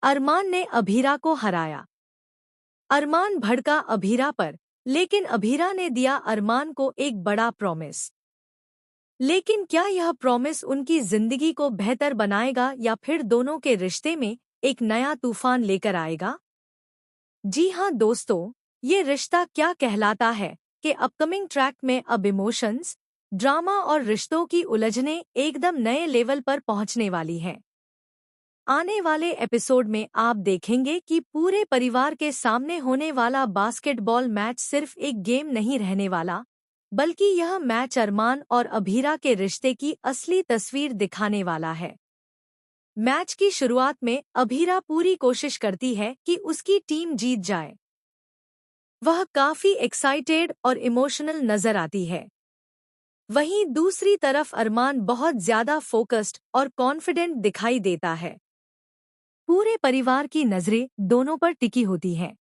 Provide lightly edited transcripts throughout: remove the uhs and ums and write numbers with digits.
अरमान ने अभीरा को हराया। अरमान भड़का अभीरा पर, लेकिन अभीरा ने दिया अरमान को एक बड़ा प्रॉमिस। लेकिन क्या यह प्रॉमिस उनकी जिंदगी को बेहतर बनाएगा या फिर दोनों के रिश्ते में एक नया तूफान लेकर आएगा? जी हाँ दोस्तों, ये रिश्ता क्या कहलाता है कि अपकमिंग ट्रैक में अब इमोशंस, ड्रामा और रिश्तों की उलझनें एकदम नए लेवल पर पहुंचने वाली हैं। आने वाले एपिसोड में आप देखेंगे कि पूरे परिवार के सामने होने वाला बास्केटबॉल मैच सिर्फ एक गेम नहीं रहने वाला, बल्कि यह मैच अरमान और अभीरा के रिश्ते की असली तस्वीर दिखाने वाला है। मैच की शुरुआत में अभीरा पूरी कोशिश करती है कि उसकी टीम जीत जाए। वह काफी एक्साइटेड और इमोशनल नजर आती है। वहीं दूसरी तरफ अरमान बहुत ज्यादा फोकस्ड और कॉन्फिडेंट दिखाई देता है। पूरे परिवार की नजरें दोनों पर टिकी होती हैं।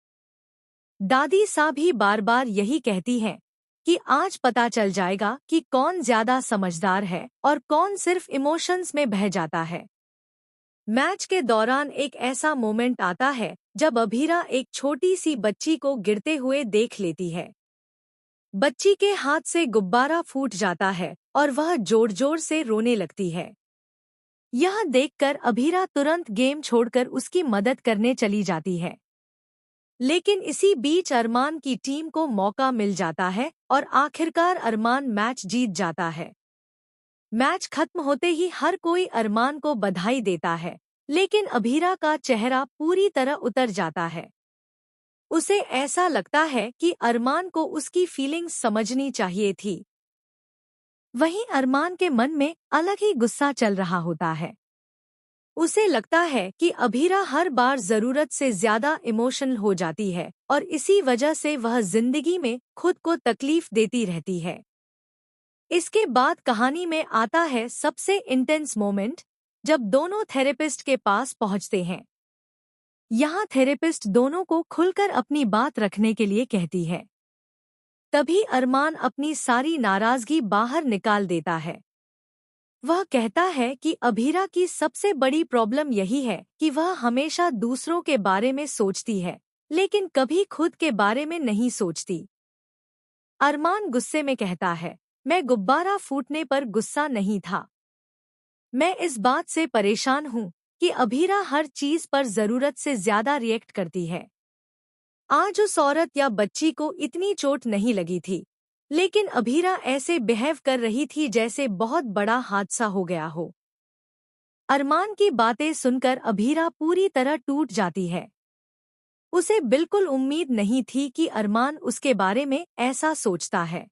दादी सा भी बार बार यही कहती हैं कि आज पता चल जाएगा कि कौन ज्यादा समझदार है और कौन सिर्फ इमोशंस में बह जाता है। मैच के दौरान एक ऐसा मोमेंट आता है जब अभीरा एक छोटी सी बच्ची को गिरते हुए देख लेती है। बच्ची के हाथ से गुब्बारा फूट जाता है और वह जोर जोर से रोने लगती है। यह देखकर अभीरा तुरंत गेम छोड़कर उसकी मदद करने चली जाती है। लेकिन इसी बीच अरमान की टीम को मौका मिल जाता है और आखिरकार अरमान मैच जीत जाता है। मैच खत्म होते ही हर कोई अरमान को बधाई देता है, लेकिन अभीरा का चेहरा पूरी तरह उतर जाता है। उसे ऐसा लगता है कि अरमान को उसकी फीलिंग्स समझनी चाहिए थी। वहीं अरमान के मन में अलग ही गुस्सा चल रहा होता है। उसे लगता है कि अभीरा हर बार जरूरत से ज्यादा इमोशनल हो जाती है और इसी वजह से वह जिंदगी में खुद को तकलीफ देती रहती है। इसके बाद कहानी में आता है सबसे इंटेंस मोमेंट, जब दोनों थेरेपिस्ट के पास पहुंचते हैं। यहाँ थेरेपिस्ट दोनों को खुलकर अपनी बात रखने के लिए कहती है। तभी अरमान अपनी सारी नाराजगी बाहर निकाल देता है। वह कहता है कि अभीरा की सबसे बड़ी प्रॉब्लम यही है कि वह हमेशा दूसरों के बारे में सोचती है, लेकिन कभी खुद के बारे में नहीं सोचती। अरमान गुस्से में कहता है, मैं गुब्बारा फूटने पर गुस्सा नहीं था। मैं इस बात से परेशान हूँ कि अभीरा हर चीज पर जरूरत से ज्यादा रिएक्ट करती है। आज उस औरत या बच्ची को इतनी चोट नहीं लगी थी, लेकिन अभीरा ऐसे बिहेव कर रही थी जैसे बहुत बड़ा हादसा हो गया हो। अरमान की बातें सुनकर अभीरा पूरी तरह टूट जाती है। उसे बिल्कुल उम्मीद नहीं थी कि अरमान उसके बारे में ऐसा सोचता है।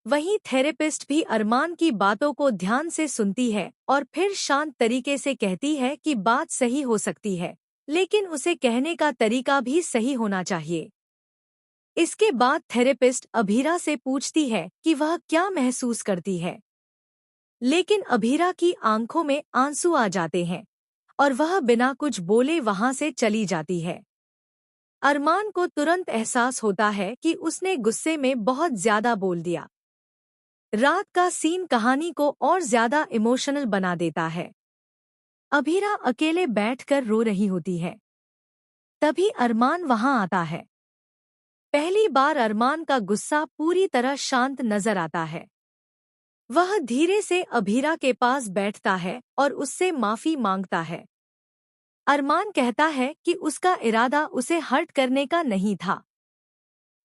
वहीं थेरेपिस्ट भी अरमान की बातों को ध्यान से सुनती है और फिर शांत तरीके से कहती है कि बात सही हो सकती है, लेकिन उसे कहने का तरीका भी सही होना चाहिए। इसके बाद थेरेपिस्ट अभीरा से पूछती है कि वह क्या महसूस करती है, लेकिन अभीरा की आंखों में आंसू आ जाते हैं और वह बिना कुछ बोले वहां से चली जाती है। अरमान को तुरंत एहसास होता है कि उसने गुस्से में बहुत ज्यादा बोल दिया। रात का सीन कहानी को और ज्यादा इमोशनल बना देता है। अभीरा अकेले बैठकर रो रही होती है। तभी अरमान वहां आता है। पहली बार अरमान का गुस्सा पूरी तरह शांत नजर आता है। वह धीरे से अभीरा के पास बैठता है और उससे माफी मांगता है। अरमान कहता है कि उसका इरादा उसे हर्ट करने का नहीं था।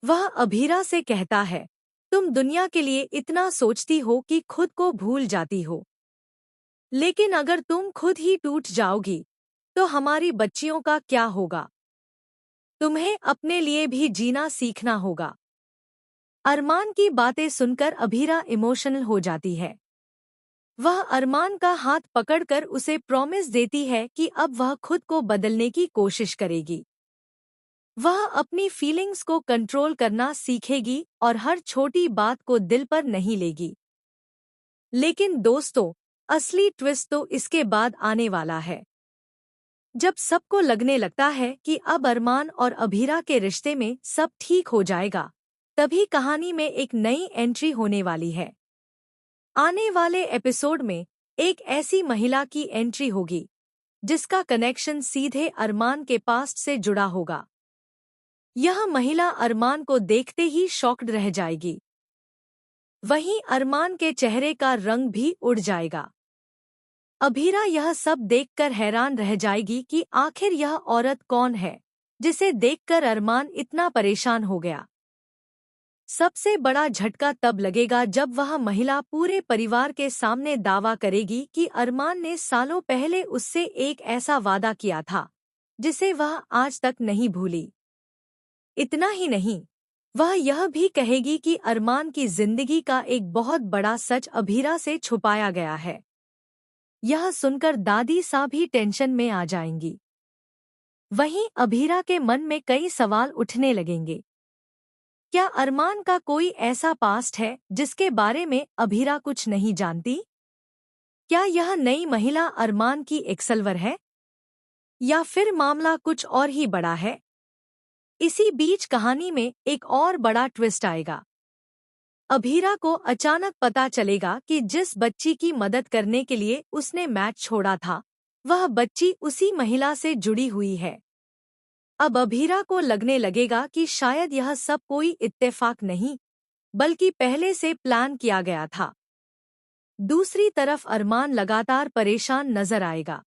वह अभीरा से कहता है, तुम दुनिया के लिए इतना सोचती हो कि खुद को भूल जाती हो, लेकिन अगर तुम खुद ही टूट जाओगी तो हमारी बच्चियों का क्या होगा? तुम्हें अपने लिए भी जीना सीखना होगा। अरमान की बातें सुनकर अभीरा इमोशनल हो जाती है। वह अरमान का हाथ पकड़कर उसे प्रॉमिस देती है कि अब वह खुद को बदलने की कोशिश करेगी। वह अपनी फीलिंग्स को कंट्रोल करना सीखेगी और हर छोटी बात को दिल पर नहीं लेगी। लेकिन दोस्तों, असली ट्विस्ट तो इसके बाद आने वाला है। जब सबको लगने लगता है कि अब अरमान और अभीरा के रिश्ते में सब ठीक हो जाएगा, तभी कहानी में एक नई एंट्री होने वाली है। आने वाले एपिसोड में एक ऐसी महिला की एंट्री होगी जिसका कनेक्शन सीधे अरमान के पास्ट से जुड़ा होगा। यह महिला अरमान को देखते ही शॉक्ड रह जाएगी। वहीं अरमान के चेहरे का रंग भी उड़ जाएगा। अभीरा यह सब देखकर हैरान रह जाएगी कि आखिर यह औरत कौन है जिसे देखकर अरमान इतना परेशान हो गया। सबसे बड़ा झटका तब लगेगा जब वह महिला पूरे परिवार के सामने दावा करेगी कि अरमान ने सालों पहले उससे एक ऐसा वादा किया था जिसे वह आज तक नहीं भूली। इतना ही नहीं, वह यह भी कहेगी कि अरमान की जिंदगी का एक बहुत बड़ा सच अभीरा से छुपाया गया है। यह सुनकर दादी सा भी टेंशन में आ जाएंगी। वहीं अभीरा के मन में कई सवाल उठने लगेंगे। क्या अरमान का कोई ऐसा पास्ट है जिसके बारे में अभीरा कुछ नहीं जानती? क्या यह नई महिला अरमान की एक्सलवर है? या फिर मामला कुछ और ही बड़ा है? इसी बीच कहानी में एक और बड़ा ट्विस्ट आएगा। अभीरा को अचानक पता चलेगा कि जिस बच्ची की मदद करने के लिए उसने मैच छोड़ा था, वह बच्ची उसी महिला से जुड़ी हुई है। अब अभीरा को लगने लगेगा कि शायद यह सब कोई इत्तेफाक नहीं, बल्कि पहले से प्लान किया गया था। दूसरी तरफ अरमान लगातार परेशान नजर आएगा।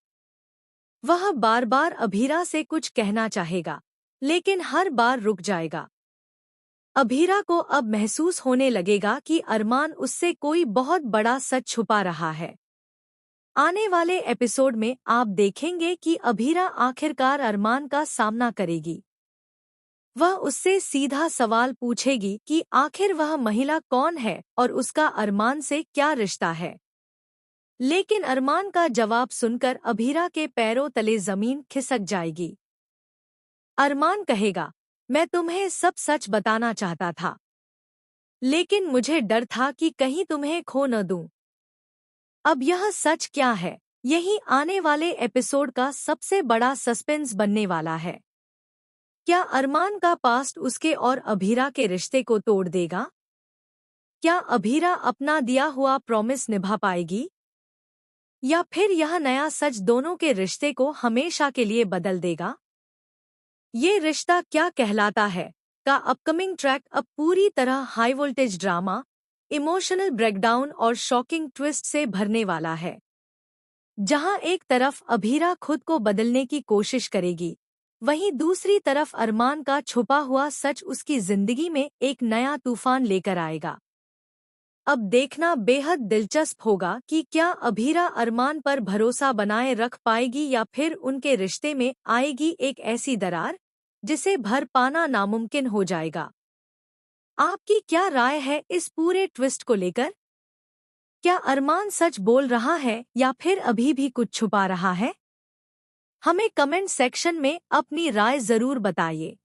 वह बार बार अभीरा से कुछ कहना चाहेगा, लेकिन हर बार रुक जाएगा। अभीरा को अब महसूस होने लगेगा कि अरमान उससे कोई बहुत बड़ा सच छुपा रहा है। आने वाले एपिसोड में आप देखेंगे कि अभीरा आखिरकार अरमान का सामना करेगी। वह उससे सीधा सवाल पूछेगी कि आखिर वह महिला कौन है और उसका अरमान से क्या रिश्ता है। लेकिन अरमान का जवाब सुनकर अभीरा के पैरों तले जमीन खिसक जाएगी। अरमान कहेगा, मैं तुम्हें सब सच बताना चाहता था, लेकिन मुझे डर था कि कहीं तुम्हें खो न दूं। अब यह सच क्या है, यही आने वाले एपिसोड का सबसे बड़ा सस्पेंस बनने वाला है। क्या अरमान का पास्ट उसके और अभीरा के रिश्ते को तोड़ देगा? क्या अभीरा अपना दिया हुआ प्रॉमिस निभा पाएगी? या फिर यह नया सच दोनों के रिश्ते को हमेशा के लिए बदल देगा? ये रिश्ता क्या कहलाता है का अपकमिंग ट्रैक अब पूरी तरह high voltage drama, emotional breakdown और शॉकिंग ट्विस्ट से भरने वाला है। जहां एक तरफ अभीरा खुद को बदलने की कोशिश करेगी, वहीं दूसरी तरफ अरमान का छुपा हुआ सच उसकी जिंदगी में एक नया तूफान लेकर आएगा। अब देखना बेहद दिलचस्प होगा कि क्या अभीरा अरमान पर भरोसा बनाए रख पाएगी या फिर उनके रिश्ते में आएगी एक ऐसी दरार जिसे भर पाना नामुमकिन हो जाएगा। आपकी क्या राय है इस पूरे ट्विस्ट को लेकर? क्या अरमान सच बोल रहा है या फिर अभी भी कुछ छुपा रहा है? हमें कमेंट सेक्शन में अपनी राय जरूर बताइए।